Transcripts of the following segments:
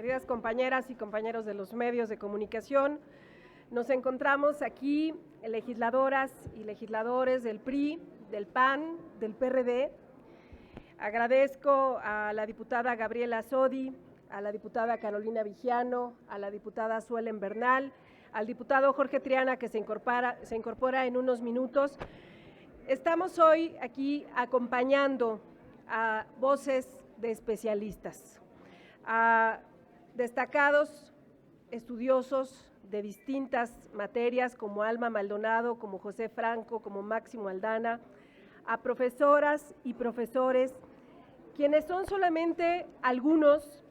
queridas compañeras y compañeros de los medios de comunicación. Nos encontramos aquí, legisladoras y legisladores del PRI, del PAN, del PRD. Agradezco a la diputada Gabriela Sodi, a la diputada Carolina Vigiano, a la diputada Suelen Bernal, al diputado Jorge Triana, que se incorpora en unos minutos. Estamos hoy aquí acompañando a voces de especialistas, a destacados estudiosos de distintas materias como Alma Maldonado, como José Franco, como Máximo Aldana, a profesoras y profesores, quienes son solamente algunos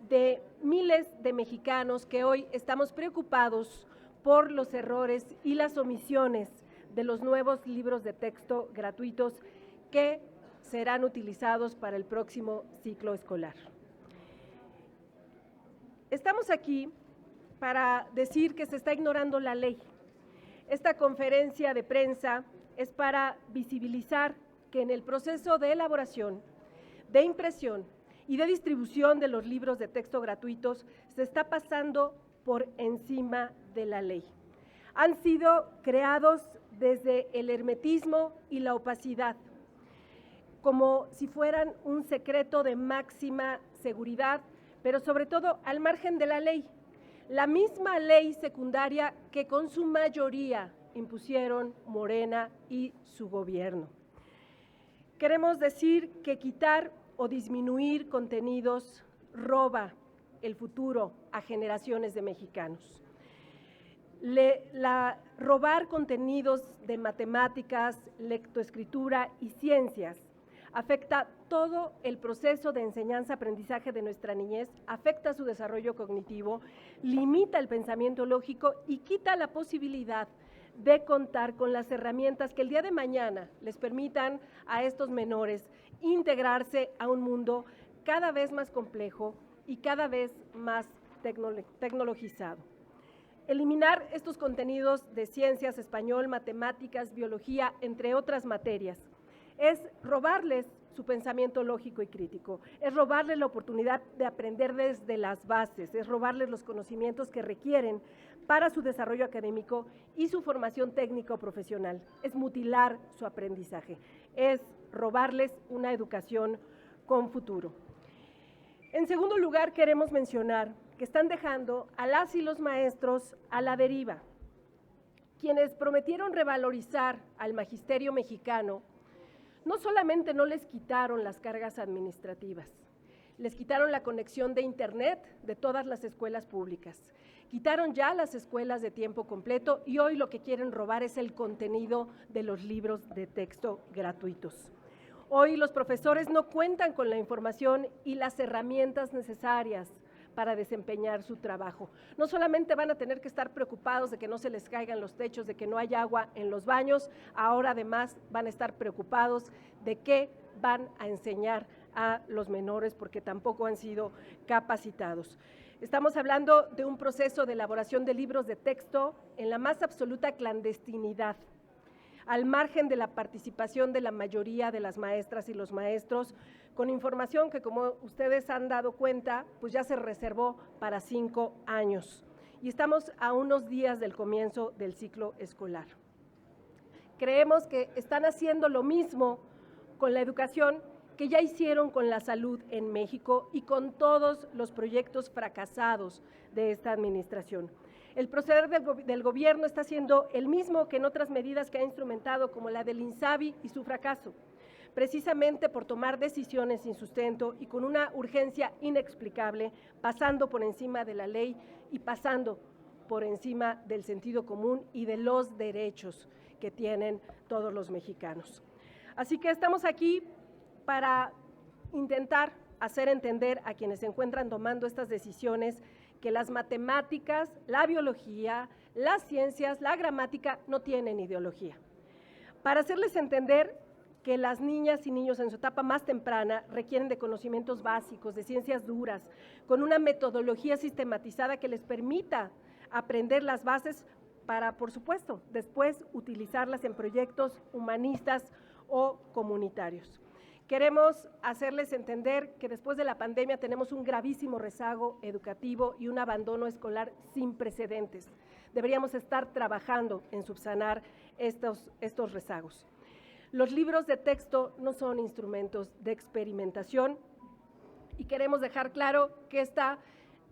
de miles de mexicanos que hoy estamos preocupados por los errores y las omisiones de los nuevos libros de texto gratuitos que serán utilizados para el próximo ciclo escolar. Estamos aquí para decir que se está ignorando la ley. Esta conferencia de prensa es para visibilizar que en el proceso de elaboración, de impresión y de distribución de los libros de texto gratuitos se está pasando por encima de la ley. Han sido creados desde el hermetismo y la opacidad, como si fueran un secreto de máxima seguridad, pero sobre todo al margen de la ley. La misma ley secundaria que con su mayoría impusieron Morena y su gobierno. Queremos decir que quitar o disminuir contenidos roba el futuro a generaciones de mexicanos. Robar contenidos de matemáticas, lectoescritura y ciencias afecta todo el proceso de enseñanza-aprendizaje de nuestra niñez, afecta su desarrollo cognitivo, limita el pensamiento lógico y quita la posibilidad de contar con las herramientas que el día de mañana les permitan a estos menores integrarse a un mundo cada vez más complejo y cada vez más tecnologizado. Eliminar estos contenidos de ciencias, español, matemáticas, biología, entre otras materias, es robarles su pensamiento lógico y crítico, es robarles la oportunidad de aprender desde las bases, es robarles los conocimientos que requieren para su desarrollo académico y su formación técnica o profesional, es mutilar su aprendizaje, es robarles una educación con futuro. En segundo lugar, queremos mencionar que están dejando a las y los maestros a la deriva. Quienes prometieron revalorizar al magisterio mexicano, no solamente no les quitaron las cargas administrativas, les quitaron la conexión de internet de todas las escuelas públicas, quitaron ya las escuelas de tiempo completo y hoy lo que quieren robar es el contenido de los libros de texto gratuitos. Hoy los profesores no cuentan con la información y las herramientas necesarias para desempeñar su trabajo. No solamente van a tener que estar preocupados de que no se les caigan los techos, de que no haya agua en los baños, ahora además van a estar preocupados de qué van a enseñar a los menores porque tampoco han sido capacitados. Estamos hablando de un proceso de elaboración de libros de texto en la más absoluta clandestinidad, al margen de la participación de la mayoría de las maestras y los maestros, con información que, como ustedes han dado cuenta, pues ya se reservó para 5 años. Y estamos a unos días del comienzo del ciclo escolar. Creemos que están haciendo lo mismo con la educación que ya hicieron con la salud en México y con todos los proyectos fracasados de esta administración. El proceder del gobierno está siendo el mismo que en otras medidas que ha instrumentado, como la del INSABI y su fracaso, precisamente por tomar decisiones sin sustento y con una urgencia inexplicable, pasando por encima de la ley y pasando por encima del sentido común y de los derechos que tienen todos los mexicanos. Así que estamos aquí para intentar hacer entender a quienes se encuentran tomando estas decisiones que las matemáticas, la biología, las ciencias, la gramática no tienen ideología. Para hacerles entender que las niñas y niños en su etapa más temprana requieren de conocimientos básicos, de ciencias duras, con una metodología sistematizada que les permita aprender las bases para, por supuesto, después utilizarlas en proyectos humanistas o comunitarios. Queremos hacerles entender que después de la pandemia tenemos un gravísimo rezago educativo y un abandono escolar sin precedentes. Deberíamos estar trabajando en subsanar estos rezagos. Los libros de texto no son instrumentos de experimentación y queremos dejar claro que esta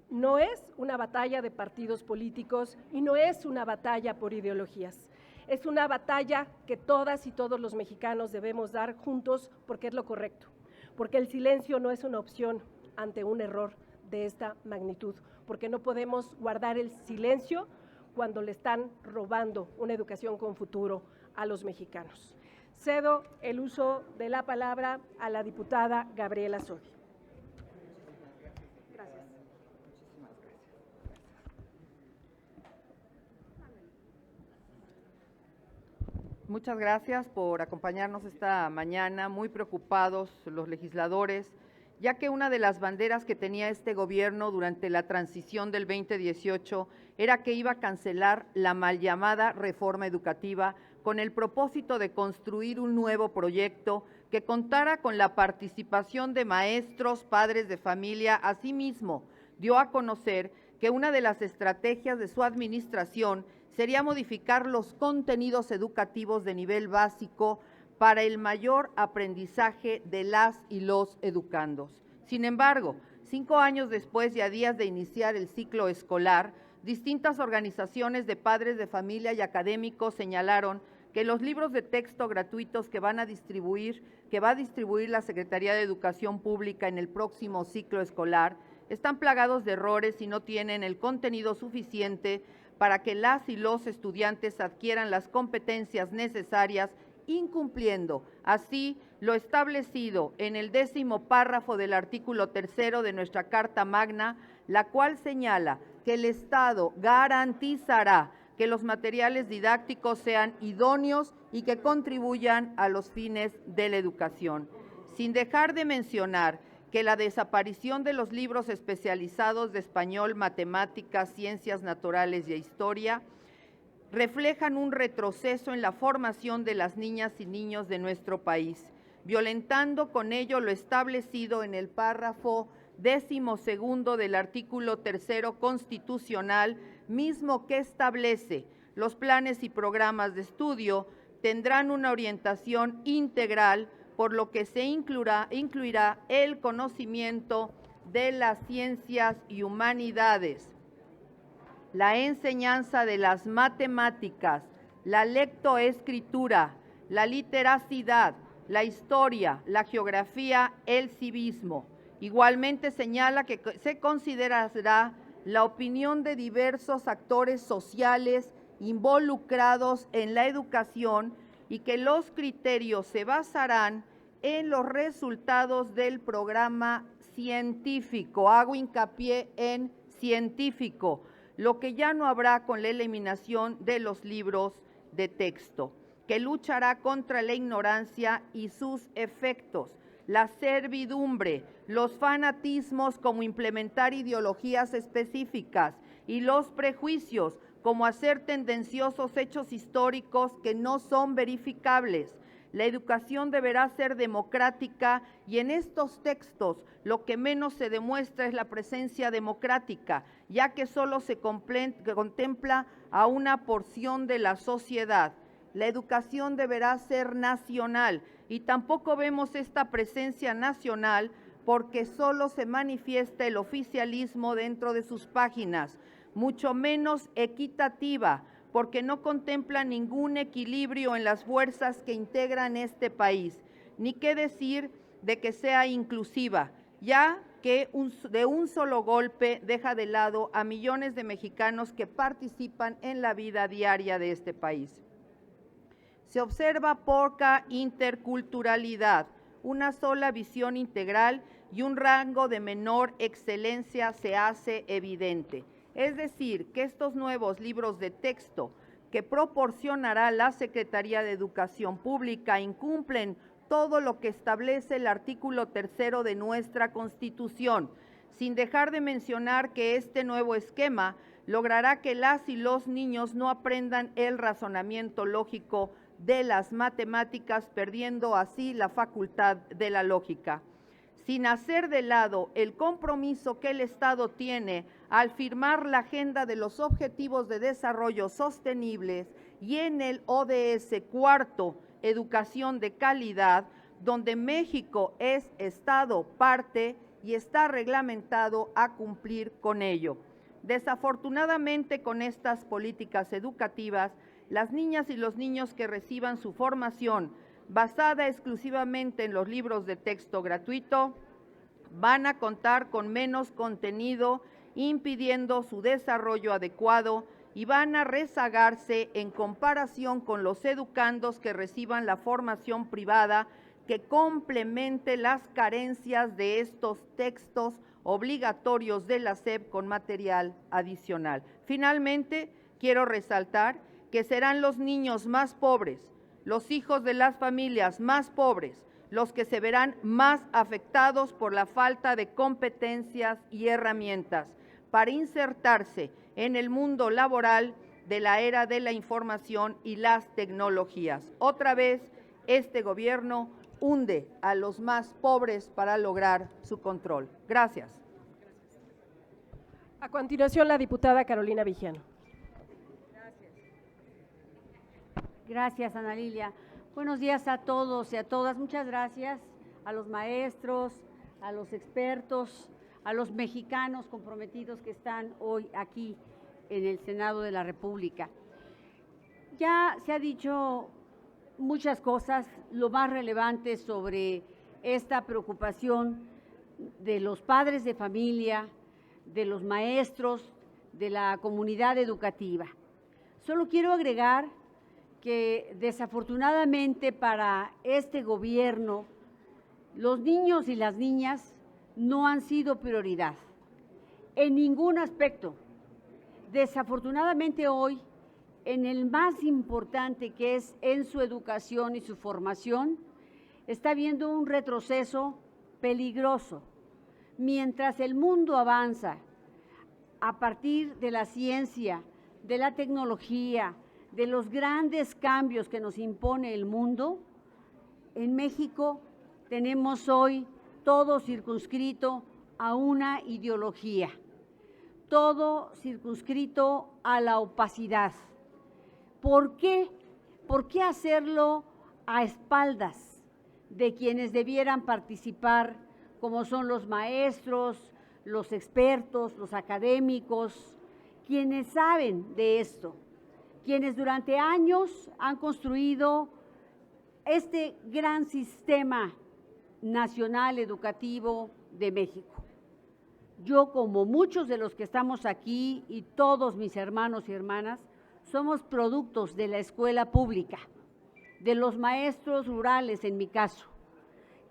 no es una batalla de partidos políticos y no es una batalla por ideologías. Es una batalla que todas y todos los mexicanos debemos dar juntos porque es lo correcto, porque el silencio no es una opción ante un error de esta magnitud, porque no podemos guardar el silencio cuando le están robando una educación con futuro a los mexicanos. Cedo el uso de la palabra a la diputada Gabriela Sodi. Gracias. Muchas gracias por acompañarnos esta mañana, muy preocupados los legisladores, ya que una de las banderas que tenía este gobierno durante la transición del 2018 era que iba a cancelar la mal llamada reforma educativa con el propósito de construir un nuevo proyecto que contara con la participación de maestros, padres de familia. Asimismo, dio a conocer que una de las estrategias de su administración sería modificar los contenidos educativos de nivel básico para el mayor aprendizaje de las y los educandos. Sin embargo, 5 años después y a días de iniciar el ciclo escolar, distintas organizaciones de padres de familia y académicos señalaron que los libros de texto gratuitos que va a distribuir la Secretaría de Educación Pública en el próximo ciclo escolar están plagados de errores y no tienen el contenido suficiente para que las y los estudiantes adquieran las competencias necesarias, incumpliendo así lo establecido en el 10º párrafo del artículo 3 de nuestra Carta Magna, la cual señala que el Estado garantizará que los materiales didácticos sean idóneos y que contribuyan a los fines de la educación. Sin dejar de mencionar que la desaparición de los libros especializados de español, matemáticas, ciencias naturales y historia reflejan un retroceso en la formación de las niñas y niños de nuestro país, violentando con ello lo establecido en el párrafo 12º del artículo 3 constitucional, mismo que establece los planes y programas de estudio tendrán una orientación integral, por lo que se incluirá el conocimiento de las ciencias y humanidades, la enseñanza de las matemáticas, la lectoescritura, la literacidad, la historia, la geografía, el civismo. Igualmente señala que se considerará la opinión de diversos actores sociales involucrados en la educación y que los criterios se basarán en los resultados del programa científico. Hago hincapié en científico, lo que ya no habrá con la eliminación de los libros de texto, que luchará contra la ignorancia y sus efectos, la servidumbre, los fanatismos como implementar ideologías específicas y los prejuicios como hacer tendenciosos hechos históricos que no son verificables. La educación deberá ser democrática y en estos textos lo que menos se demuestra es la presencia democrática, ya que solo se contempla a una porción de la sociedad. La educación deberá ser nacional y tampoco vemos esta presencia nacional porque solo se manifiesta el oficialismo dentro de sus páginas, mucho menos equitativa, porque no contempla ningún equilibrio en las fuerzas que integran este país, ni qué decir de que sea inclusiva, ya que de un solo golpe deja de lado a millones de mexicanos que participan en la vida diaria de este país. Se observa poca interculturalidad, una sola visión integral y un rango de menor excelencia se hace evidente. Es decir, que estos nuevos libros de texto que proporcionará la Secretaría de Educación Pública incumplen todo lo que establece el artículo 3 de nuestra Constitución, sin dejar de mencionar que este nuevo esquema logrará que las y los niños no aprendan el razonamiento lógico de las matemáticas, perdiendo así la facultad de la lógica. Sin hacer de lado el compromiso que el Estado tiene al firmar la Agenda de los Objetivos de Desarrollo Sostenibles y en el ODS cuarto, Educación de Calidad, donde México es Estado parte y está reglamentado a cumplir con ello. Desafortunadamente, con estas políticas educativas, las niñas y los niños que reciban su formación basada exclusivamente en los libros de texto gratuito van a contar con menos contenido, impidiendo su desarrollo adecuado y van a rezagarse en comparación con los educandos que reciban la formación privada que complemente las carencias de estos textos obligatorios de la SEP con material adicional. Finalmente, quiero resaltar que serán los niños más pobres, los hijos de las familias más pobres, los que se verán más afectados por la falta de competencias y herramientas para insertarse en el mundo laboral de la era de la información y las tecnologías. Otra vez, este gobierno hunde a los más pobres para lograr su control. Gracias. A continuación, la diputada Carolina Vigiano. Gracias, Ana Lilia. Buenos días a todos y a todas. Muchas gracias a los maestros, a los expertos, a los mexicanos comprometidos que están hoy aquí en el Senado de la República. Ya se ha dicho muchas cosas, lo más relevante sobre esta preocupación de los padres de familia, de los maestros, de la comunidad educativa. Solo quiero agregar que desafortunadamente para este gobierno, los niños y las niñas no han sido prioridad en ningún aspecto. Desafortunadamente hoy, en el más importante que es en su educación y su formación, está habiendo un retroceso peligroso. Mientras el mundo avanza a partir de la ciencia, de la tecnología, de los grandes cambios que nos impone el mundo, en México tenemos hoy todo circunscrito a una ideología, todo circunscrito a la opacidad. ¿Por qué? ¿Por qué hacerlo a espaldas de quienes debieran participar, como son los maestros, los expertos, los académicos, quienes saben de esto? Quienes durante años han construido este gran sistema nacional educativo de México. Yo, como muchos de los que estamos aquí y todos mis hermanos y hermanas, somos productos de la escuela pública, de los maestros rurales en mi caso,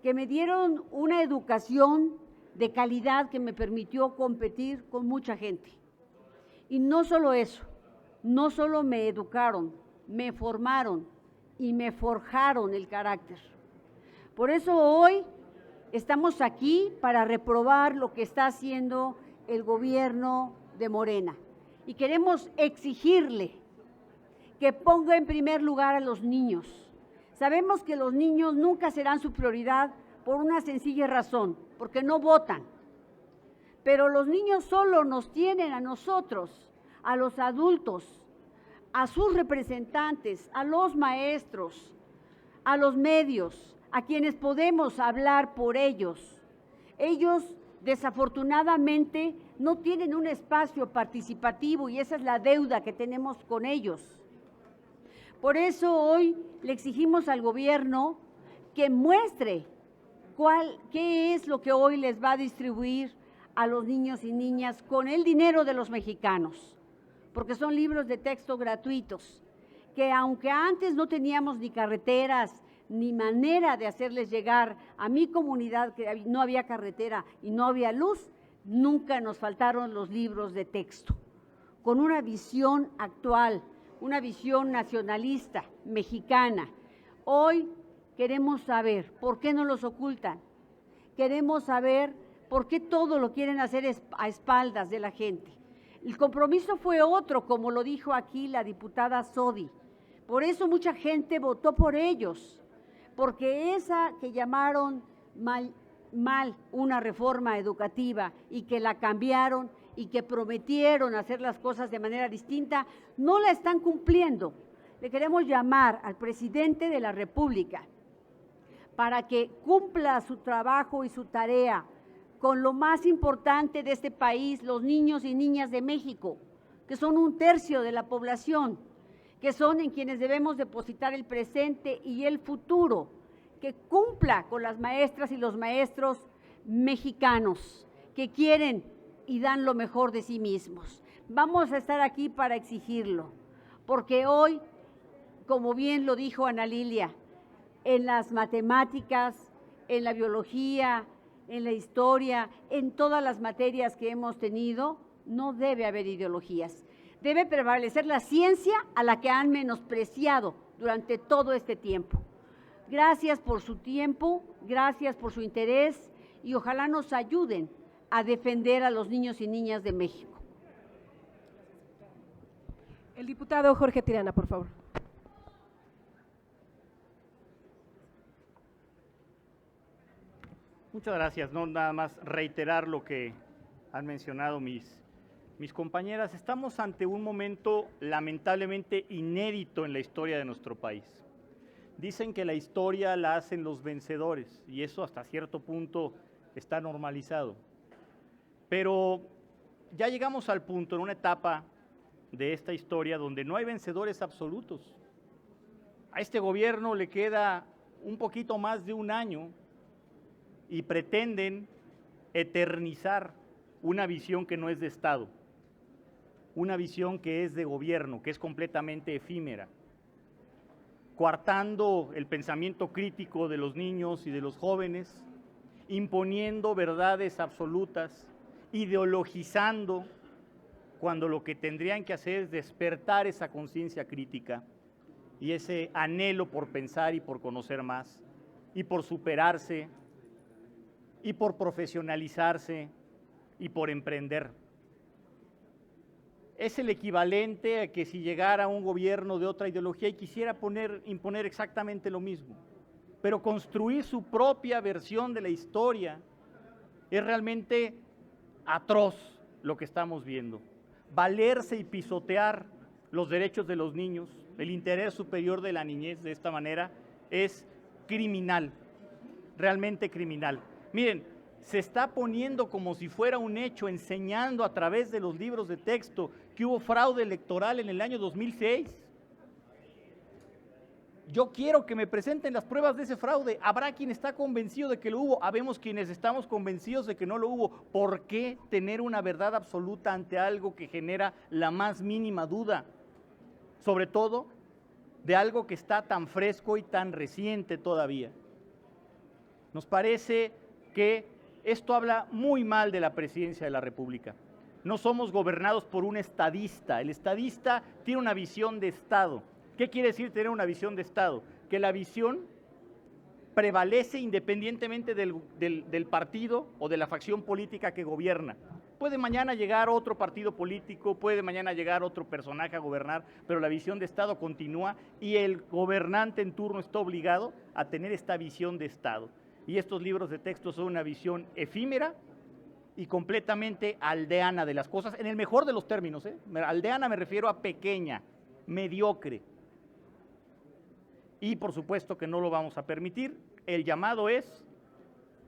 que me dieron una educación de calidad que me permitió competir con mucha gente. Y no solo eso, no solo me educaron, me formaron y me forjaron el carácter. Por eso hoy estamos aquí para reprobar lo que está haciendo el gobierno de Morena. Y queremos exigirle que ponga en primer lugar a los niños. Sabemos que los niños nunca serán su prioridad por una sencilla razón, porque no votan. Pero los niños solo nos tienen a nosotros, a los adultos, a sus representantes, a los maestros, a los medios, a quienes podemos hablar por ellos. Ellos, desafortunadamente, no tienen un espacio participativo y esa es la deuda que tenemos con ellos. Por eso hoy le exigimos al gobierno que muestre qué es lo que hoy les va a distribuir a los niños y niñas con el dinero de los mexicanos, porque son libros de texto gratuitos, que aunque antes no teníamos ni carreteras, ni manera de hacerles llegar a mi comunidad, que no había carretera y no había luz, nunca nos faltaron los libros de texto, con una visión actual, una visión nacionalista, mexicana. Hoy queremos saber por qué no los ocultan, queremos saber por qué todo lo quieren hacer a espaldas de la gente. El compromiso fue otro, como lo dijo aquí la diputada Sodi, Por eso mucha gente votó por ellos, porque esa que llamaron mal una reforma educativa y que la cambiaron y que prometieron hacer las cosas de manera distinta, no la están cumpliendo. Le queremos llamar al presidente de la República para que cumpla su trabajo y su tarea con lo más importante de este país, los niños y niñas de México, que son 1/3 de la población, que son en quienes debemos depositar el presente y el futuro, que cumpla con las maestras y los maestros mexicanos que quieren y dan lo mejor de sí mismos. Vamos a estar aquí para exigirlo, porque hoy, como bien lo dijo Ana Lilia, en las matemáticas, en la biología, en la historia, en todas las materias que hemos tenido, no debe haber ideologías. Debe prevalecer la ciencia a la que han menospreciado durante todo este tiempo. Gracias por su tiempo, gracias por su interés y ojalá nos ayuden a defender a los niños y niñas de México. El diputado Jorge Tirana, por favor. Muchas gracias. No, nada más reiterar lo que han mencionado mis compañeras. Estamos ante un momento lamentablemente inédito en la historia de nuestro país. Dicen que la historia la hacen los vencedores y eso hasta cierto punto está normalizado. Pero ya llegamos al punto, en una etapa de esta historia, donde no hay vencedores absolutos. A este gobierno le queda un poquito más de un año y pretenden eternizar una visión que no es de Estado, una visión que es de gobierno, que es completamente efímera, coartando el pensamiento crítico de los niños y de los jóvenes, imponiendo verdades absolutas, ideologizando, cuando lo que tendrían que hacer es despertar esa conciencia crítica y ese anhelo por pensar y por conocer más, y por superarse, y por profesionalizarse, y por emprender. Es el equivalente a que si llegara un gobierno de otra ideología y quisiera imponer exactamente lo mismo, pero construir su propia versión de la historia es realmente atroz lo que estamos viendo. Valerse y pisotear los derechos de los niños, el interés superior de la niñez de esta manera es criminal, realmente criminal. Miren, se está poniendo como si fuera un hecho, enseñando a través de los libros de texto que hubo fraude electoral en el año 2006. Yo quiero que me presenten las pruebas de ese fraude. Habrá quien está convencido de que lo hubo, habemos quienes estamos convencidos de que no lo hubo. ¿Por qué tener una verdad absoluta ante algo que genera la más mínima duda? Sobre todo de algo que está tan fresco y tan reciente todavía. Nos parece que esto habla muy mal de la presidencia de la República. No somos gobernados por un estadista. El estadista tiene una visión de Estado. ¿Qué quiere decir tener una visión de Estado? Que la visión prevalece independientemente del partido o de la facción política que gobierna. Puede mañana llegar otro partido político, puede mañana llegar otro personaje a gobernar, pero la visión de Estado continúa y el gobernante en turno está obligado a tener esta visión de Estado. Y estos libros de texto son una visión efímera y completamente aldeana de las cosas, en el mejor de los términos, ¿eh? Aldeana me refiero a pequeña, mediocre. Y por supuesto que no lo vamos a permitir. El llamado es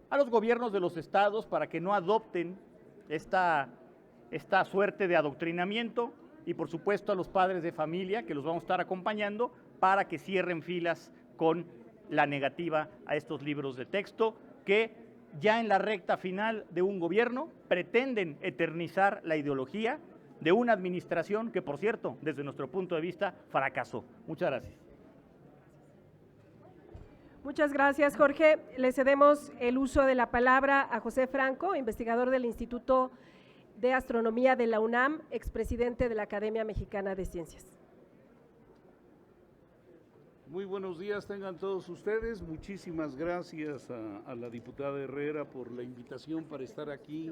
a los gobiernos de los estados para que no adopten esta suerte de adoctrinamiento y por supuesto a los padres de familia que los vamos a estar acompañando para que cierren filas con la negativa a estos libros de texto que ya en la recta final de un gobierno pretenden eternizar la ideología de una administración que, por cierto, desde nuestro punto de vista, fracasó. Muchas gracias. Muchas gracias, Jorge. Le cedemos el uso de la palabra a José Franco, investigador del Instituto de Astronomía de la UNAM, expresidente de la Academia Mexicana de Ciencias. Muy buenos días tengan todos ustedes. Muchísimas gracias a la diputada Herrera por la invitación para estar aquí.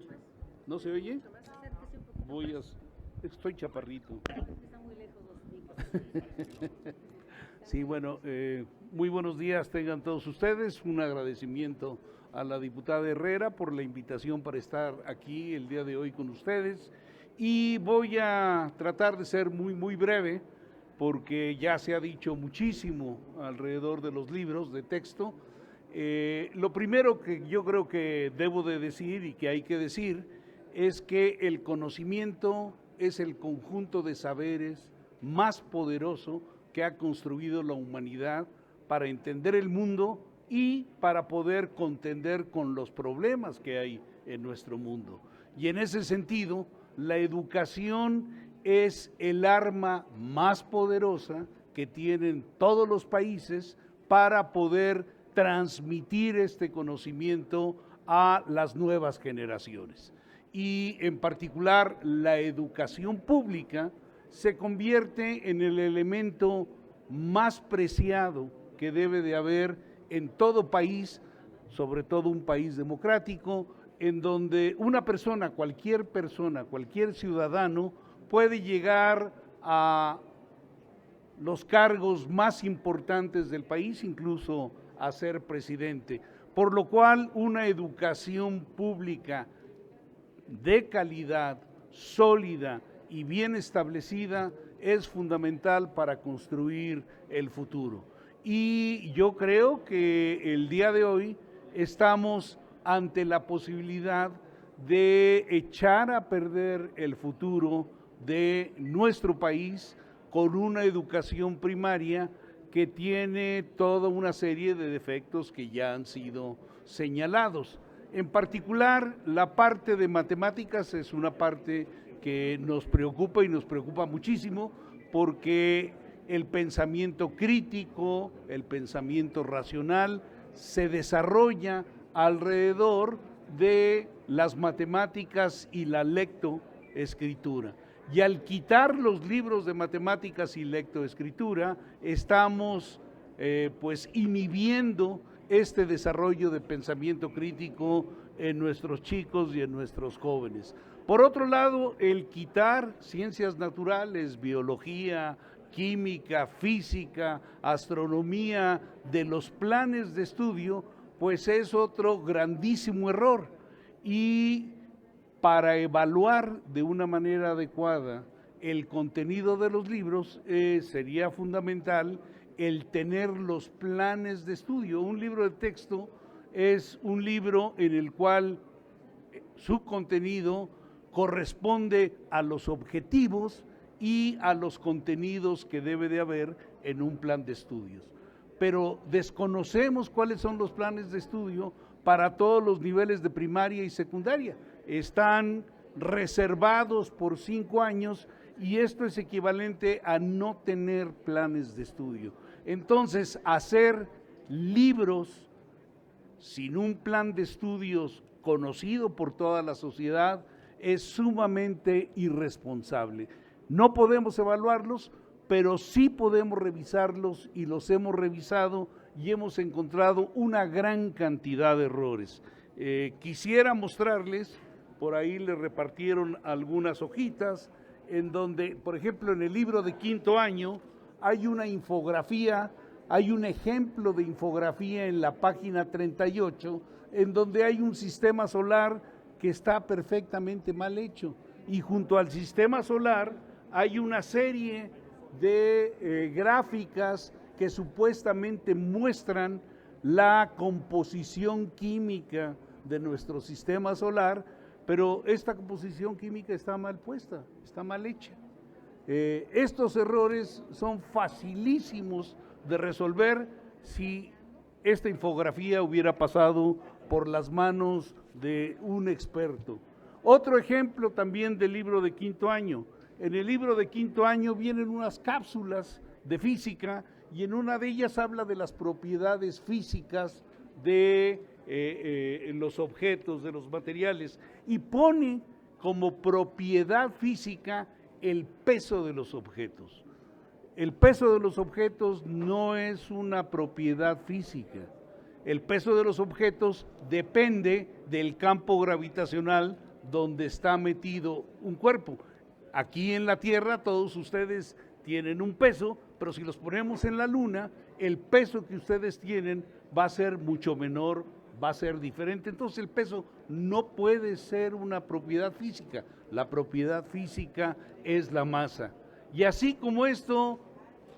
¿No se oye? Estoy chaparrito. Sí, bueno, muy buenos días tengan todos ustedes. Un agradecimiento a la diputada Herrera por la invitación para estar aquí el día de hoy con ustedes. Y voy a tratar de ser muy breve, porque ya se ha dicho muchísimo alrededor de los libros de texto. Lo primero que yo creo que debo de decir y que hay que decir es que el conocimiento es el conjunto de saberes más poderoso que ha construido la humanidad para entender el mundo y para poder contender con los problemas que hay en nuestro mundo. Y en ese sentido, la educación es el arma más poderosa que tienen todos los países para poder transmitir este conocimiento a las nuevas generaciones. Y en particular, la educación pública se convierte en el elemento más preciado que debe de haber en todo país, sobre todo un país democrático, en donde una persona, cualquier ciudadano, puede llegar a los cargos más importantes del país, incluso a ser presidente. Por lo cual, una educación pública de calidad, sólida y bien establecida es fundamental para construir el futuro. Y yo creo que el día de hoy estamos ante la posibilidad de echar a perder el futuro de nuestro país con una educación primaria que tiene toda una serie de defectos que ya han sido señalados. En particular, la parte de matemáticas es una parte que nos preocupa y nos preocupa muchísimo, porque el pensamiento crítico, el pensamiento racional se desarrolla alrededor de las matemáticas y la lectoescritura. Y al quitar los libros de matemáticas y lectoescritura, estamos pues inhibiendo este desarrollo de pensamiento crítico en nuestros chicos y en nuestros jóvenes. Por otro lado, el quitar ciencias naturales, biología, química, física, astronomía de los planes de estudio, pues es otro grandísimo error. Y para evaluar de una manera adecuada el contenido de los libros, sería fundamental el tener los planes de estudio. Un libro de texto es un libro en el cual su contenido corresponde a los objetivos y a los contenidos que debe de haber en un plan de estudios. Pero desconocemos cuáles son los planes de estudio para todos los niveles de primaria y secundaria. Están reservados por 5 años y esto es equivalente a no tener planes de estudio. Entonces, hacer libros sin un plan de estudios conocido por toda la sociedad es sumamente irresponsable. No podemos evaluarlos, pero sí podemos revisarlos y los hemos revisado y hemos encontrado una gran cantidad de errores. Quisiera mostrarles, por ahí les repartieron algunas hojitas, en donde, por ejemplo, en el libro de 5º año hay una infografía, hay un ejemplo de infografía en la página 38, en donde hay un sistema solar que está perfectamente mal hecho. Y junto al sistema solar hay una serie de gráficas que supuestamente muestran la composición química de nuestro sistema solar, pero esta composición química está mal puesta, está mal hecha. Estos errores son facilísimos de resolver si esta infografía hubiera pasado por las manos de un experto. Otro ejemplo también del libro de 5º año. En el libro de 5º año vienen unas cápsulas de física y en una de ellas habla de las propiedades físicas de los objetos, de los materiales, y pone como propiedad física el peso de los objetos. El peso de los objetos no es una propiedad física. El peso de los objetos depende del campo gravitacional donde está metido un cuerpo. Aquí en la Tierra todos ustedes tienen un peso, pero si los ponemos en la luna, el peso que ustedes tienen va a ser mucho menor, va a ser diferente. Entonces el peso no puede ser una propiedad física, la propiedad física es la masa. Y así como esto,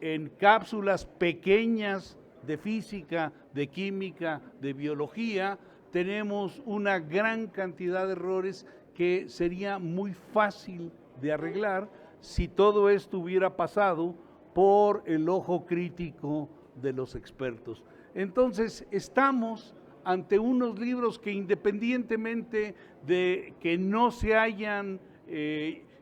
en cápsulas pequeñas de física, de química, de biología, tenemos una gran cantidad de errores que sería muy fácil de arreglar si todo esto hubiera pasado por el ojo crítico de los expertos. Entonces, estamos ante unos libros que, independientemente de que no se hayan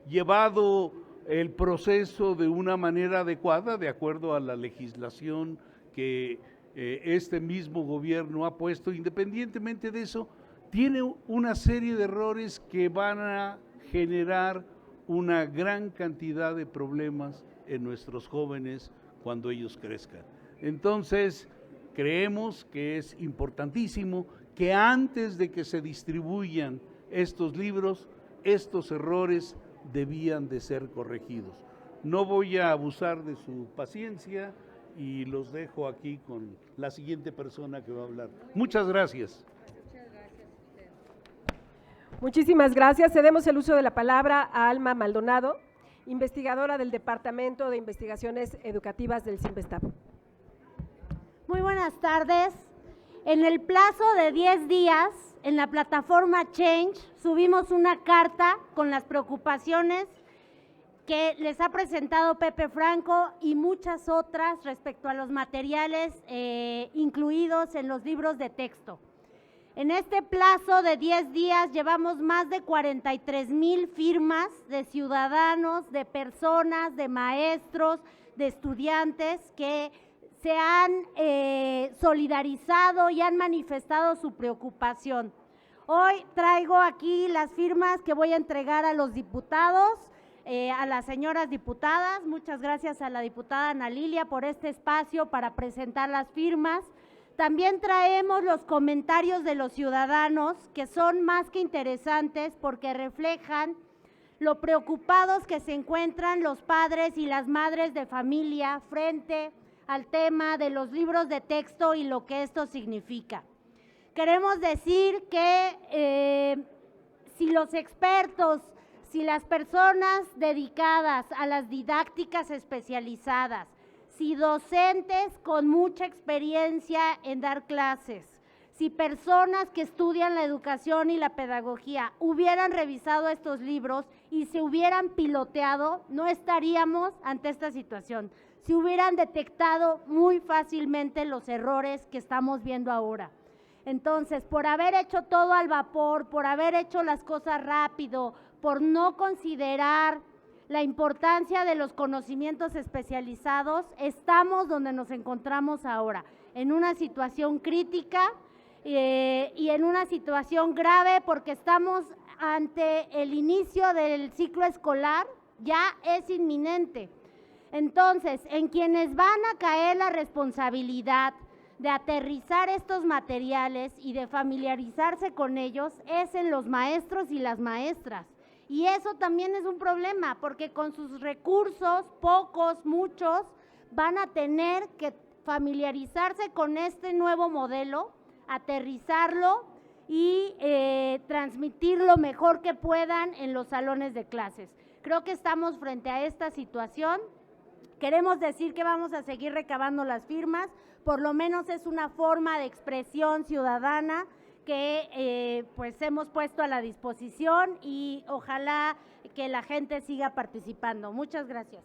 llevado el proceso de una manera adecuada, de acuerdo a la legislación que este mismo gobierno ha puesto, independientemente de eso, tiene una serie de errores que van a generar una gran cantidad de problemas en nuestros jóvenes cuando ellos crezcan. Entonces, creemos que es importantísimo que antes de que se distribuyan estos libros, estos errores debían de ser corregidos. No voy a abusar de su paciencia y los dejo aquí con la siguiente persona que va a hablar. Muchas gracias. Muchísimas gracias. Cedemos el uso de la palabra a Alma Maldonado, investigadora del Departamento de Investigaciones Educativas del CIMBESTAB. Muy buenas tardes. En el plazo de 10 días, en la plataforma Change, subimos una carta con las preocupaciones que les ha presentado Pepe Franco y muchas otras respecto a los materiales incluidos en los libros de texto. En este plazo de 10 días llevamos más de 43,000 firmas de ciudadanos, de personas, de maestros, de estudiantes que se han solidarizado y han manifestado su preocupación. Hoy traigo aquí las firmas que voy a entregar a los diputados, a las señoras diputadas. Muchas gracias a la diputada Ana Lilia por este espacio para presentar las firmas. También traemos los comentarios de los ciudadanos, que son más que interesantes porque reflejan lo preocupados que se encuentran los padres y las madres de familia frente al tema de los libros de texto y lo que esto significa. Queremos decir que si los expertos, si las personas dedicadas a las didácticas especializadas, si docentes con mucha experiencia en dar clases, si personas que estudian la educación y la pedagogía hubieran revisado estos libros y se hubieran piloteado, no estaríamos ante esta situación. Se hubieran detectado muy fácilmente los errores que estamos viendo ahora. Entonces, por haber hecho todo al vapor, por haber hecho las cosas rápido, por no considerar la importancia de los conocimientos especializados, estamos donde nos encontramos ahora, en una situación crítica y en una situación grave porque estamos ante el inicio del ciclo escolar, ya es inminente. Entonces, en quienes van a caer la responsabilidad de aterrizar estos materiales y de familiarizarse con ellos es en los maestros y las maestras. Y eso también es un problema, porque con sus recursos, pocos, muchos, van a tener que familiarizarse con este nuevo modelo, aterrizarlo y transmitir lo mejor que puedan en los salones de clases. Creo que estamos frente a esta situación. Queremos decir que vamos a seguir recabando las firmas, por lo menos es una forma de expresión ciudadana que pues hemos puesto a la disposición y ojalá que la gente siga participando. Muchas gracias.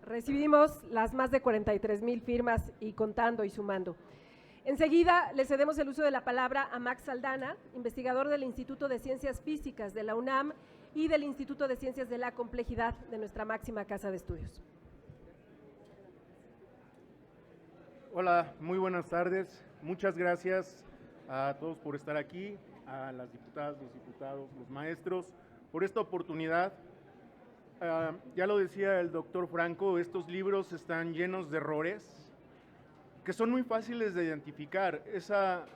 Recibimos las más de 43,000 firmas y contando y sumando. Enseguida le cedemos el uso de la palabra a Max Aldana, investigador del Instituto de Ciencias Físicas de la UNAM y del Instituto de Ciencias de la Complejidad de nuestra máxima casa de estudios. Hola, muy buenas tardes. Muchas gracias a todos por estar aquí, a las diputadas, los diputados, los maestros, por esta oportunidad. Ya lo decía el doctor Franco, estos libros están llenos de errores que son muy fáciles de identificar. Esa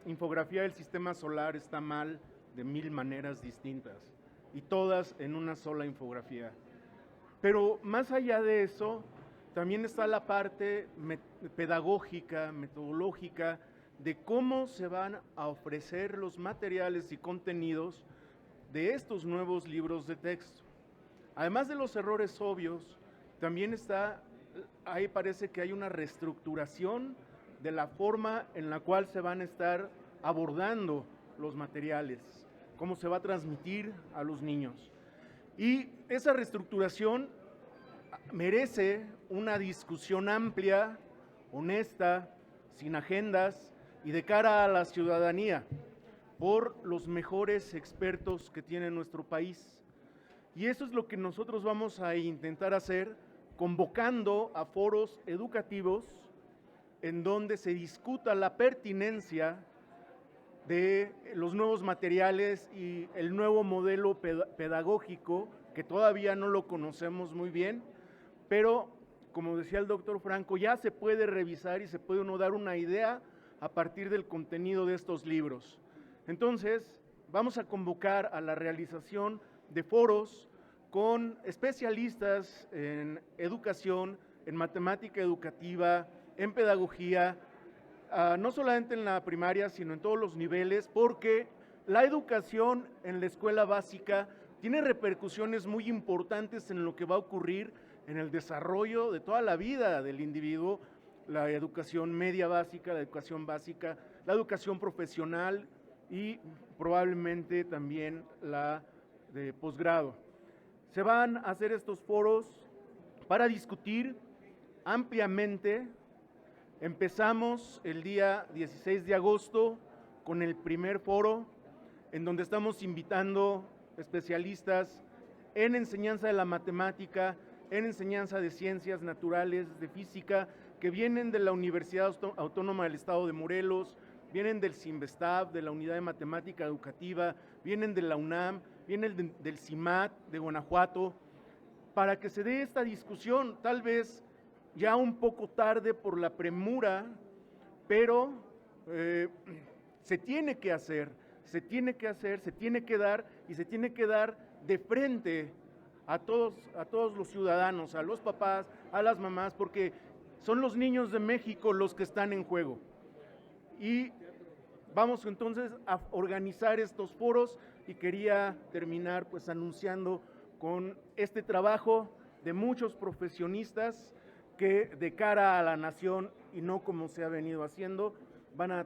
infografía del sistema solar está mal de 1000 maneras distintas y todas en una sola infografía. Pero más allá de eso, también está la parte pedagógica, metodológica, de cómo se van a ofrecer los materiales y contenidos de estos nuevos libros de texto. Además de los errores obvios, también ahí parece que hay una reestructuración de la forma en la cual se van a estar abordando los materiales, cómo se va a transmitir a los niños. Y esa reestructuración merece una discusión amplia, honesta, sin agendas y de cara a la ciudadanía, por los mejores expertos que tiene nuestro país. Y eso es lo que nosotros vamos a intentar hacer, convocando a foros educativos en donde se discuta la pertinencia de los nuevos materiales y el nuevo modelo pedagógico, que todavía no lo conocemos muy bien, pero como decía el doctor Franco, ya se puede revisar y se puede uno dar una idea a partir del contenido de estos libros. Entonces, vamos a convocar a la realización de foros con especialistas en educación, en matemática educativa, en pedagogía, no solamente en la primaria, sino en todos los niveles, porque la educación en la escuela básica tiene repercusiones muy importantes en lo que va a ocurrir en el desarrollo de toda la vida del individuo, la educación media básica, la educación básica, la educación profesional y probablemente también la de posgrado. Se van a hacer estos foros para discutir ampliamente. Empezamos el día 16 de agosto con el primer foro, en donde estamos invitando especialistas en enseñanza de la matemática, en enseñanza de ciencias naturales, de física, que vienen de la Universidad Autónoma del Estado de Morelos, vienen del CIMBESTAB, de la Unidad de Matemática Educativa, vienen de la UNAM, vienen del CIMAT de Guanajuato, para que se dé esta discusión, tal vez ya un poco tarde por la premura, pero se tiene que hacer, se tiene que dar y se tiene que dar de frente a todos los ciudadanos, a los papás, a las mamás, porque son los niños de México los que están en juego. Y vamos entonces a organizar estos foros y quería terminar pues anunciando con este trabajo de muchos profesionistas que de cara a la nación y no como se ha venido haciendo, van a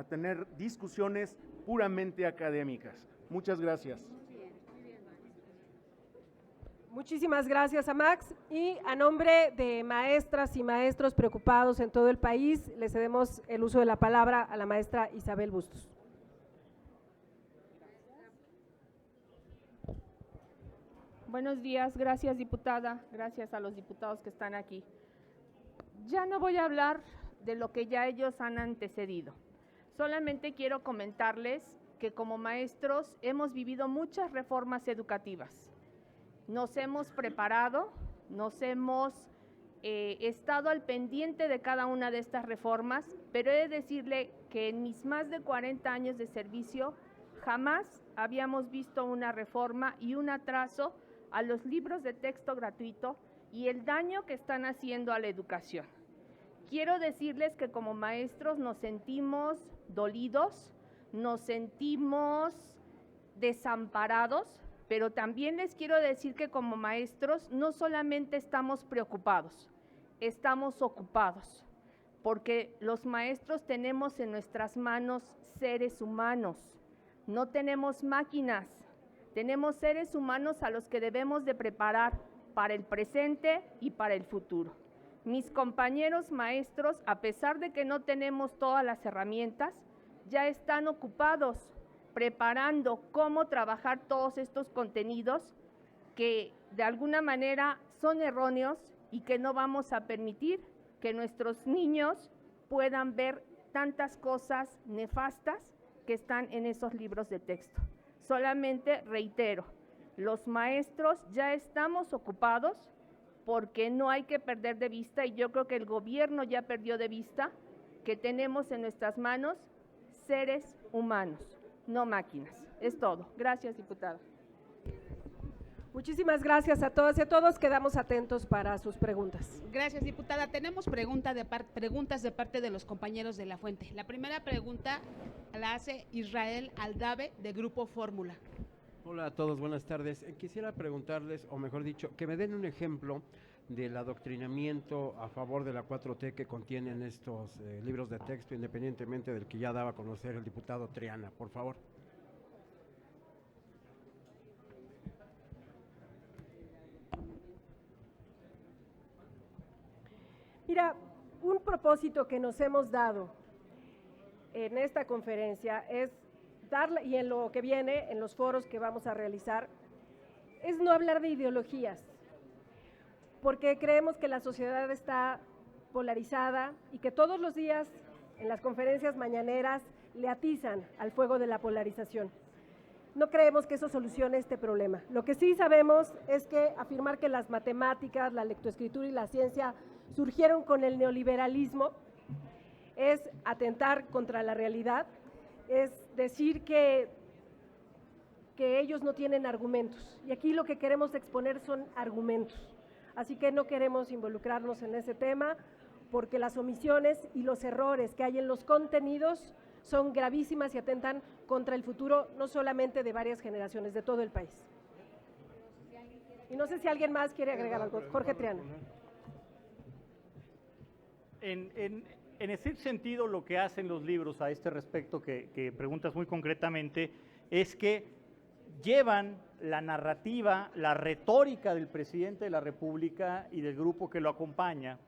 tener discusiones puramente académicas. Muchas gracias. Muchísimas gracias a Max, y a nombre de maestras y maestros preocupados en todo el país, le cedemos el uso de la palabra a la maestra Isabel Bustos. Buenos días, gracias diputada, gracias a los diputados que están aquí. Ya no voy a hablar de lo que ya ellos han antecedido, solamente quiero comentarles que como maestros hemos vivido muchas reformas educativas. Nos hemos preparado, nos hemos estado al pendiente de cada una de estas reformas, pero he de decirle que en mis más de 40 años de servicio jamás habíamos visto una reforma y un atraso a los libros de texto gratuito y el daño que están haciendo a la educación. Quiero decirles que como maestros nos sentimos dolidos, nos sentimos desamparados, pero también les quiero decir que como maestros no solamente estamos preocupados, estamos ocupados, porque los maestros tenemos en nuestras manos seres humanos, no tenemos máquinas, tenemos seres humanos a los que debemos de preparar para el presente y para el futuro. Mis compañeros maestros, a pesar de que no tenemos todas las herramientas, ya están ocupados preparando cómo trabajar todos estos contenidos que de alguna manera son erróneos y que no vamos a permitir que nuestros niños puedan ver tantas cosas nefastas que están en esos libros de texto. Solamente reitero, los maestros ya estamos ocupados porque no hay que perder de vista, y yo creo que el gobierno ya perdió de vista, que tenemos en nuestras manos seres humanos, no máquinas. Es todo. Gracias, diputada. Muchísimas gracias a todas y a todos. Quedamos atentos para sus preguntas. Gracias, diputada. Tenemos preguntas de parte de los compañeros de la fuente. La primera pregunta la hace Israel Aldave, de Grupo Fórmula. Hola a todos, buenas tardes. Quisiera preguntarles, o mejor dicho, que me den un ejemplo del adoctrinamiento a favor de la 4T que contienen estos libros de texto, independientemente del que ya daba a conocer el diputado Triana, por favor. Mira, un propósito que nos hemos dado en esta conferencia es darle, y en lo que viene, en los foros que vamos a realizar, es no hablar de ideologías, porque creemos que la sociedad está polarizada y que todos los días en las conferencias mañaneras le atizan al fuego de la polarización. No creemos que eso solucione este problema. Lo que sí sabemos es que afirmar que las matemáticas, la lectoescritura y la ciencia surgieron con el neoliberalismo es atentar contra la realidad, es decir que ellos no tienen argumentos. Y aquí lo que queremos exponer son argumentos. Así que no queremos involucrarnos en ese tema porque las omisiones y los errores que hay en los contenidos son gravísimas y atentan contra el futuro no solamente de varias generaciones, de todo el país. Y no sé si alguien más quiere agregar algo. Jorge Triana. En ese sentido, lo que hacen los libros a este respecto, que preguntas muy concretamente, es que llevan la narrativa, la retórica del presidente de la República y del grupo que lo acompaña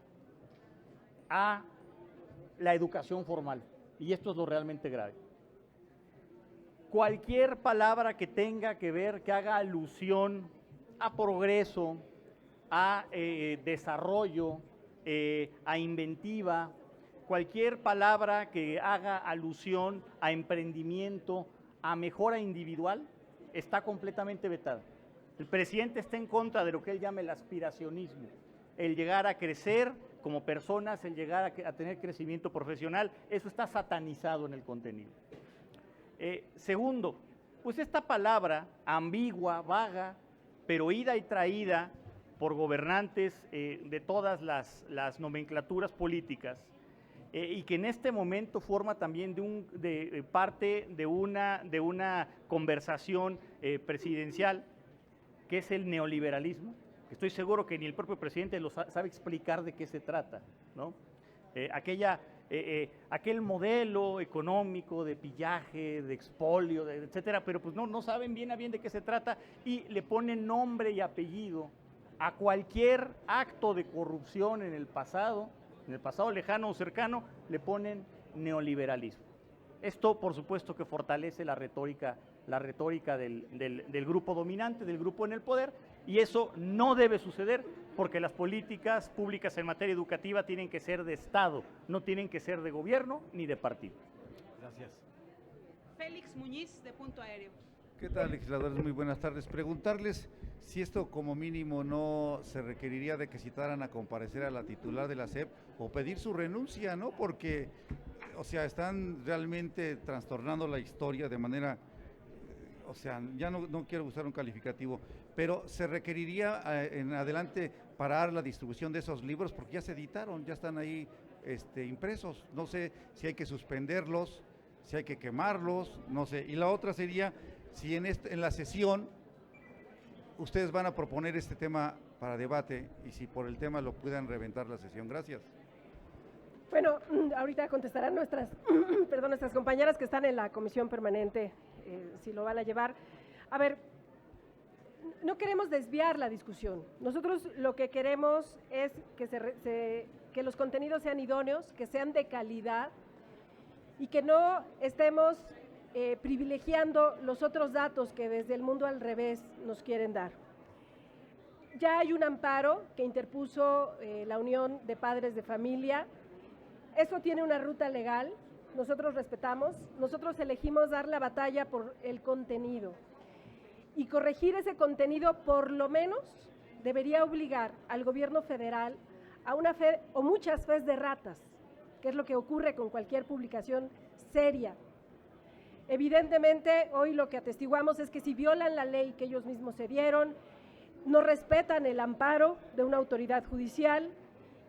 a la educación formal. Y esto es lo realmente grave. Cualquier palabra que tenga que ver, que haga alusión a progreso, a desarrollo, a inventiva, cualquier palabra que haga alusión a emprendimiento, a mejora individual, está completamente vetada. El presidente está en contra de lo que él llama el aspiracionismo, el llegar a crecer como personas, el llegar a tener crecimiento profesional. Eso está satanizado en el contenido. Segundo, pues esta palabra ambigua, vaga, pero ida y traída por gobernantes de todas las nomenclaturas políticas, y que en este momento forma también parte de una conversación presidencial, que es el neoliberalismo. Estoy seguro que ni el propio presidente lo sabe explicar de qué se trata, ¿no? Aquel modelo económico de pillaje, de expolio, etcétera, pero pues no saben bien a bien de qué se trata y le ponen nombre y apellido a cualquier acto de corrupción en el pasado lejano o cercano, le ponen neoliberalismo. Esto, por supuesto, que fortalece la retórica del grupo dominante, del grupo en el poder, y eso no debe suceder porque las políticas públicas en materia educativa tienen que ser de Estado, no tienen que ser de gobierno ni de partido. Gracias. Félix Muñiz, de Punto Aéreo. ¿Qué tal, legisladores? Muy buenas tardes. Preguntarles si esto como mínimo no se requeriría de que citaran a comparecer a la titular de la SEP o pedir su renuncia, ¿no? Porque, o sea, están realmente trastornando la historia de manera, o sea, ya no quiero usar un calificativo, pero se requeriría en adelante parar la distribución de esos libros porque ya se editaron, ya están ahí impresos. No sé si hay que suspenderlos, si hay que quemarlos, no sé. Y la otra sería si en la sesión ustedes van a proponer este tema para debate y si por el tema lo puedan reventar la sesión. Gracias. Bueno, ahorita contestarán nuestras compañeras que están en la comisión permanente, si lo van a llevar. A ver, no queremos desviar la discusión. Nosotros lo que queremos es que los contenidos sean idóneos, que sean de calidad y que no estemos privilegiando los otros datos que desde el mundo al revés nos quieren dar. Ya hay un amparo que interpuso la Unión de Padres de Familia. Eso tiene una ruta legal, nosotros respetamos, nosotros elegimos dar la batalla por el contenido. Y corregir ese contenido por lo menos debería obligar al gobierno federal a una fe o muchas fes de ratas, que es lo que ocurre con cualquier publicación seria. Evidentemente, hoy lo que atestiguamos es que si violan la ley que ellos mismos se dieron, no respetan el amparo de una autoridad judicial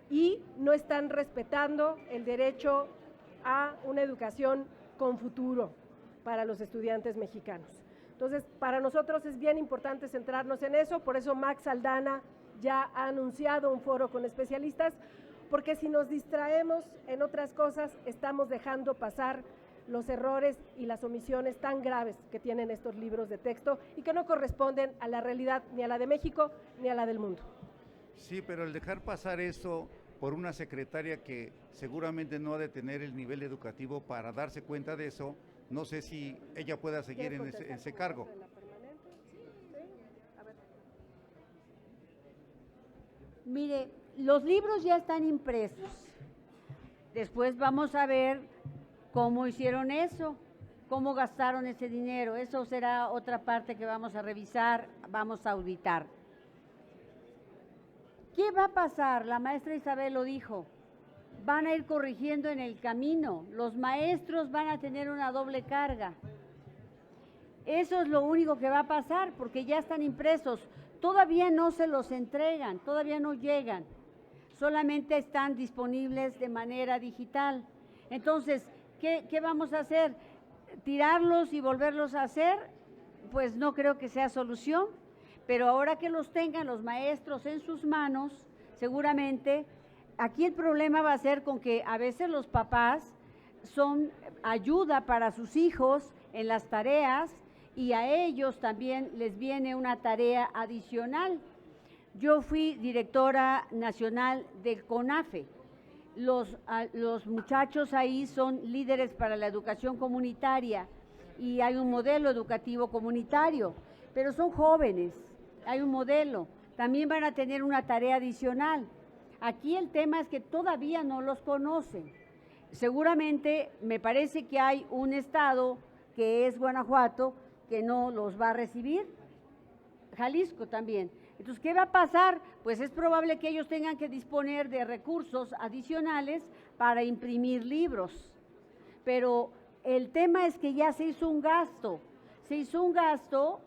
y no están respetando el derecho a una educación con futuro para los estudiantes mexicanos. Entonces, para nosotros es bien importante centrarnos en eso, por eso Max Aldana ya ha anunciado un foro con especialistas, porque si nos distraemos en otras cosas, estamos dejando pasar los errores y las omisiones tan graves que tienen estos libros de texto y que no corresponden a la realidad ni a la de México ni a la del mundo. Sí, pero el dejar pasar eso por una secretaria que seguramente no ha de tener el nivel educativo para darse cuenta de eso, no sé si ella pueda seguir en ese cargo. Mire, los libros ya están impresos. Después vamos a ver cómo hicieron eso, cómo gastaron ese dinero. Eso será otra parte que vamos a revisar, vamos a auditar. ¿Qué va a pasar? La maestra Isabel lo dijo. Van a ir corrigiendo en el camino. Los maestros van a tener una doble carga. Eso es lo único que va a pasar, porque ya están impresos. Todavía no se los entregan, todavía no llegan. Solamente están disponibles de manera digital. Entonces, ¿qué vamos a hacer? ¿Tirarlos y volverlos a hacer? Pues no creo que sea solución. Pero ahora que los tengan los maestros en sus manos, seguramente, aquí el problema va a ser con que a veces los papás son ayuda para sus hijos en las tareas y a ellos también les viene una tarea adicional. Yo fui directora nacional del CONAFE. Los muchachos ahí son líderes para la educación comunitaria y hay un modelo educativo comunitario, pero son jóvenes. Hay un modelo, también van a tener una tarea adicional. Aquí el tema es que todavía no los conocen. Seguramente me parece que hay un estado, que es Guanajuato, que no los va a recibir, Jalisco también. Entonces, ¿qué va a pasar? Pues es probable que ellos tengan que disponer de recursos adicionales para imprimir libros. Pero el tema es que ya se hizo un gasto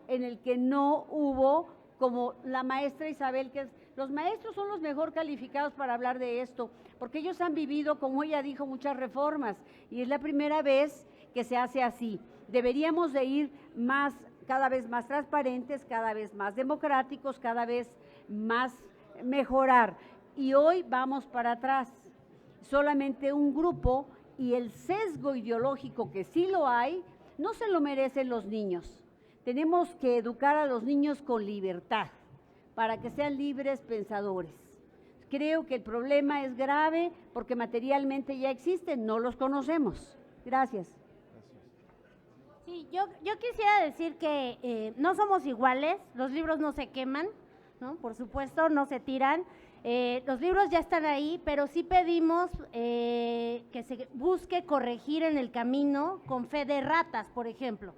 en el que no hubo, como la maestra Isabel, los maestros son los mejor calificados para hablar de esto, porque ellos han vivido, como ella dijo, muchas reformas, y es la primera vez que se hace así. Deberíamos de ir cada vez más transparentes, cada vez más democráticos, cada vez más mejorar. Y hoy vamos para atrás. Solamente un grupo, y el sesgo ideológico que sí lo hay, no se lo merecen los niños. Tenemos que educar a los niños con libertad, para que sean libres pensadores. Creo que el problema es grave porque materialmente ya existen, no los conocemos. Gracias. Sí, yo quisiera decir que no somos iguales, los libros no se queman, ¿no? Por supuesto, no se tiran. Los libros ya están ahí, pero sí pedimos que se busque corregir en el camino con fe de ratas, por ejemplo,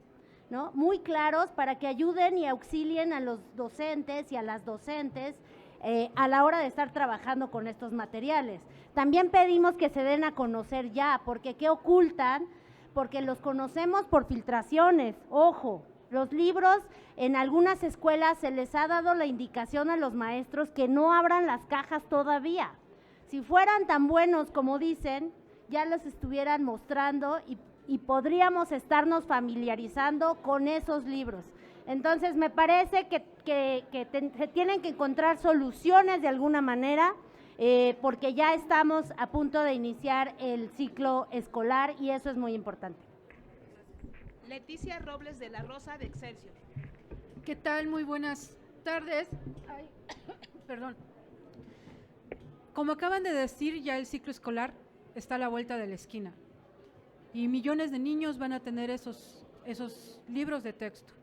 ¿no? Muy claros para que ayuden y auxilien a los docentes y a las docentes a la hora de estar trabajando con estos materiales. También pedimos que se den a conocer ya, porque ¿qué ocultan? Porque los conocemos por filtraciones, ojo. Los libros, en algunas escuelas se les ha dado la indicación a los maestros que no abran las cajas todavía. Si fueran tan buenos como dicen, ya los estuvieran mostrando y podríamos estarnos familiarizando con esos libros. Entonces, me parece que se tienen que encontrar soluciones de alguna manera, porque ya estamos a punto de iniciar el ciclo escolar y eso es muy importante. Leticia Robles de la Rosa de Excelsior. ¿Qué tal? Muy buenas tardes. Perdón. Como acaban de decir, ya el ciclo escolar está a la vuelta de la esquina y millones de niños van a tener esos libros de texto.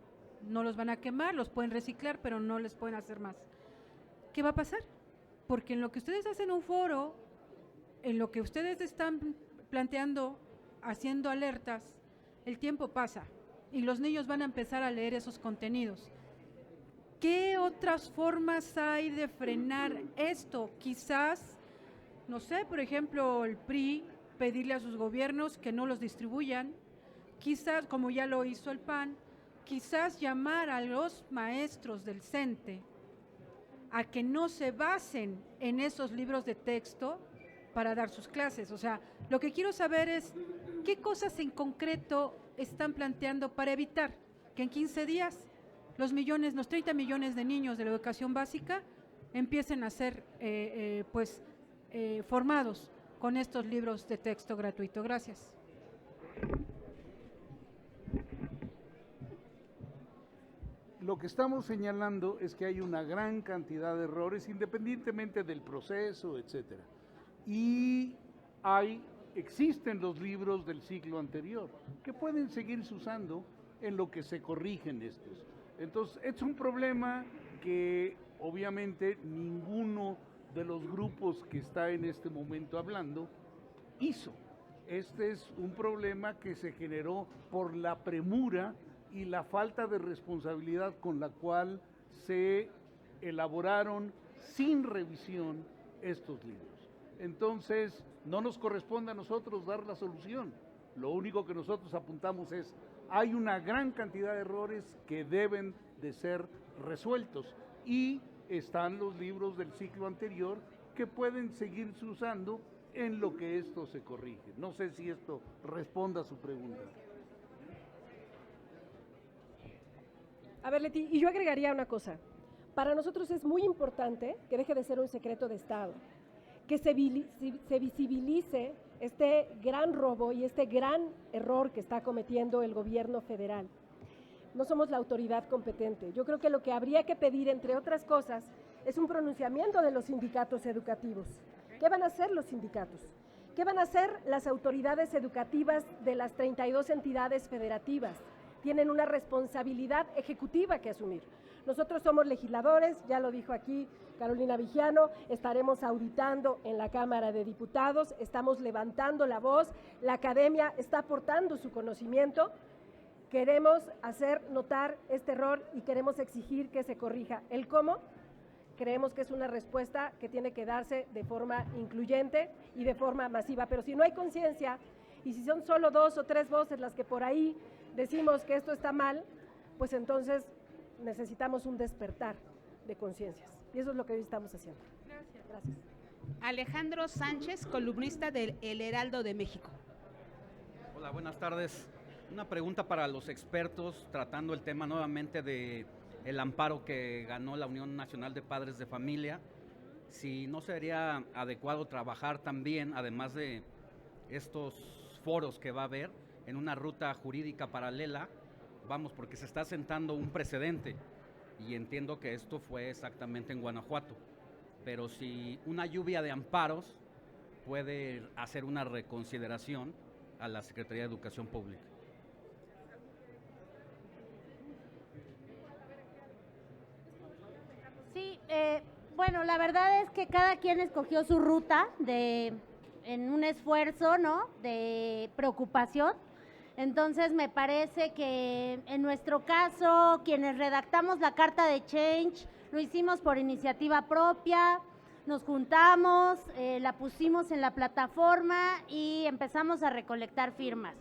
No los van a quemar, los pueden reciclar, pero no les pueden hacer más. ¿Qué va a pasar? Porque en lo que ustedes hacen un foro, en lo que ustedes están planteando, haciendo alertas, el tiempo pasa y los niños van a empezar a leer esos contenidos. ¿Qué otras formas hay de frenar esto? Quizás, no sé, por ejemplo, el PRI, pedirle a sus gobiernos que no los distribuyan, quizás, como ya lo hizo el PAN, quizás llamar a los maestros del CENTE a que no se basen en esos libros de texto para dar sus clases. O sea, lo que quiero saber es qué cosas en concreto están planteando para evitar que en 15 días los 30 millones de niños de la educación básica empiecen a ser formados con estos libros de texto gratuito. Gracias. Lo que estamos señalando es que hay una gran cantidad de errores, independientemente del proceso, etcétera. Y existen los libros del ciclo anterior que pueden seguirse usando en lo que se corrigen estos. Entonces, es un problema que obviamente ninguno de los grupos que está en este momento hablando hizo. Este es un problema que se generó por la premura y la falta de responsabilidad con la cual se elaboraron sin revisión estos libros. Entonces, no nos corresponde a nosotros dar la solución. Lo único que nosotros apuntamos es, hay una gran cantidad de errores que deben de ser resueltos y están los libros del ciclo anterior que pueden seguirse usando en lo que esto se corrige. No sé si esto responda a su pregunta. A ver, Leti, y yo agregaría una cosa. Para nosotros es muy importante que deje de ser un secreto de Estado, que se visibilice este gran robo y este gran error que está cometiendo el gobierno federal. No somos la autoridad competente. Yo creo que lo que habría que pedir, entre otras cosas, es un pronunciamiento de los sindicatos educativos. ¿Qué van a hacer los sindicatos? ¿Qué van a hacer las autoridades educativas de las 32 entidades federativas? Tienen una responsabilidad ejecutiva que asumir. Nosotros somos legisladores, ya lo dijo aquí Carolina Vigiano, estaremos auditando en la Cámara de Diputados, estamos levantando la voz, la academia está aportando su conocimiento, queremos hacer notar este error y queremos exigir que se corrija. ¿El cómo? Creemos que es una respuesta que tiene que darse de forma incluyente y de forma masiva, pero si no hay conciencia y si son solo 2 o 3 voces las que por ahí decimos que esto está mal, pues entonces necesitamos un despertar de conciencias. Y eso es lo que hoy estamos haciendo. Gracias. Alejandro Sánchez, columnista del El Heraldo de México. Hola, buenas tardes. Una pregunta para los expertos, tratando el tema nuevamente de el amparo que ganó la Unión Nacional de Padres de Familia. Si no sería adecuado trabajar también, además de estos foros que va a haber, en una ruta jurídica paralela, porque se está sentando un precedente y entiendo que esto fue exactamente en Guanajuato, pero si una lluvia de amparos puede hacer una reconsideración a la Secretaría de Educación Pública. Sí, bueno, la verdad es que cada quien escogió su ruta en un esfuerzo, ¿no?, de preocupación. Entonces me parece que en nuestro caso, quienes redactamos la carta de Change, lo hicimos por iniciativa propia, nos juntamos, la pusimos en la plataforma y empezamos a recolectar firmas.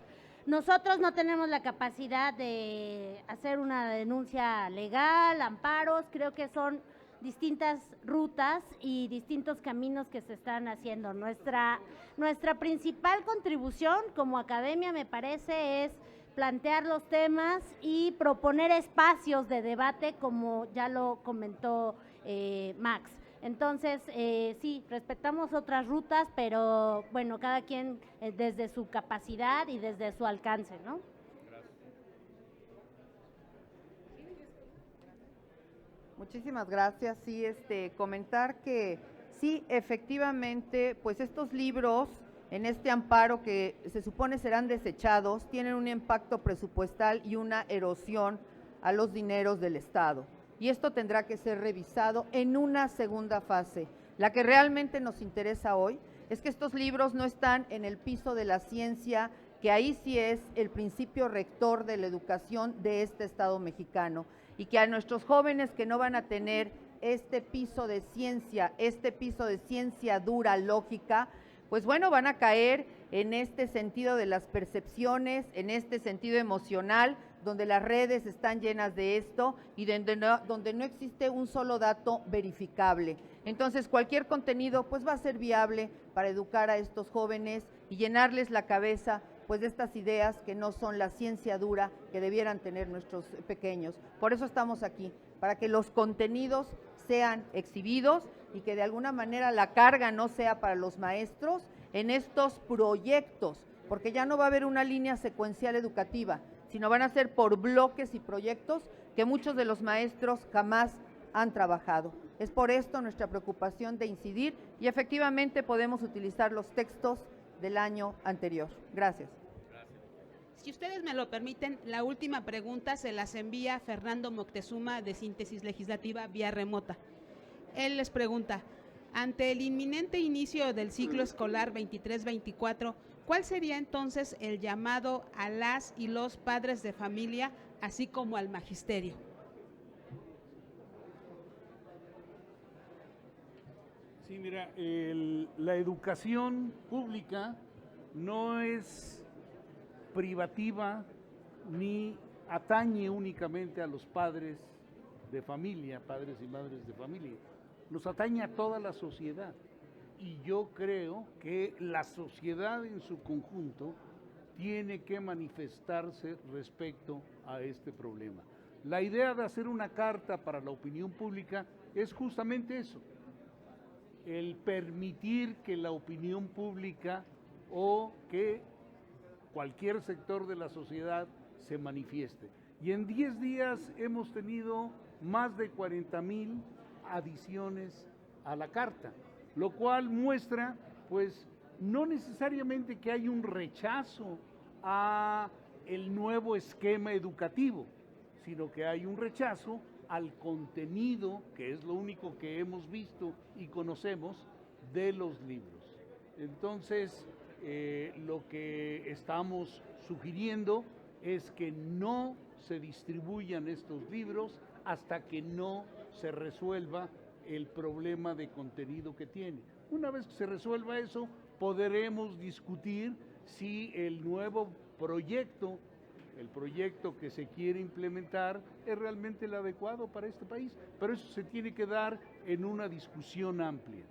Nosotros no tenemos la capacidad de hacer una denuncia legal, amparos, creo que son distintas rutas y distintos caminos que se están haciendo. Nuestra principal contribución como academia, me parece, es plantear los temas y proponer espacios de debate, como ya lo comentó Max. Entonces, sí, respetamos otras rutas, pero bueno, cada quien desde su capacidad y desde su alcance, ¿no? Muchísimas gracias. Sí, comentar que sí, efectivamente, pues estos libros en este amparo que se supone serán desechados, tienen un impacto presupuestal y una erosión a los dineros del Estado. Y esto tendrá que ser revisado en una segunda fase. La que realmente nos interesa hoy es que estos libros no están en el piso de la ciencia, que ahí sí es el principio rector de la educación de este Estado mexicano, y que a nuestros jóvenes que no van a tener este piso de ciencia dura, lógica, pues bueno, van a caer en este sentido de las percepciones, en este sentido emocional, donde las redes están llenas de esto y donde no existe un solo dato verificable. Entonces, cualquier contenido pues va a ser viable para educar a estos jóvenes y llenarles la cabeza pues de estas ideas que no son la ciencia dura que debieran tener nuestros pequeños. Por eso estamos aquí, para que los contenidos sean exhibidos y que de alguna manera la carga no sea para los maestros en estos proyectos, porque ya no va a haber una línea secuencial educativa, sino van a ser por bloques y proyectos que muchos de los maestros jamás han trabajado. Es por esto nuestra preocupación de incidir y efectivamente podemos utilizar los textos del año anterior. Gracias. Si ustedes me lo permiten, la última pregunta se las envía Fernando Moctezuma de Síntesis Legislativa vía remota. Él les pregunta, ante el inminente inicio del ciclo escolar 23-24, ¿cuál sería entonces el llamado a las y los padres de familia, así como al magisterio? Sí, mira, la educación pública no es privativa ni atañe únicamente a los padres de familia, padres y madres de familia, nos atañe a toda la sociedad. Y yo creo que la sociedad en su conjunto tiene que manifestarse respecto a este problema. La idea de hacer una carta para la opinión pública es justamente eso, el permitir que la opinión pública o que cualquier sector de la sociedad se manifieste. Y en 10 días hemos tenido más de 40,000 adiciones a la carta, lo cual muestra, pues, no necesariamente que hay un rechazo a el nuevo esquema educativo, sino que hay un rechazo al contenido, que es lo único que hemos visto y conocemos, de los libros. Entonces, lo que estamos sugiriendo es que no se distribuyan estos libros hasta que no se resuelva el problema de contenido que tiene. Una vez que se resuelva eso, podremos discutir si el nuevo proyecto, el proyecto que se quiere implementar, es realmente el adecuado para este país. Pero eso se tiene que dar en una discusión amplia.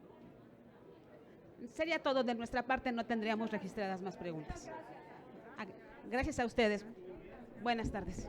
Sería todo de nuestra parte, no tendríamos registradas más preguntas. Gracias a ustedes. Buenas tardes.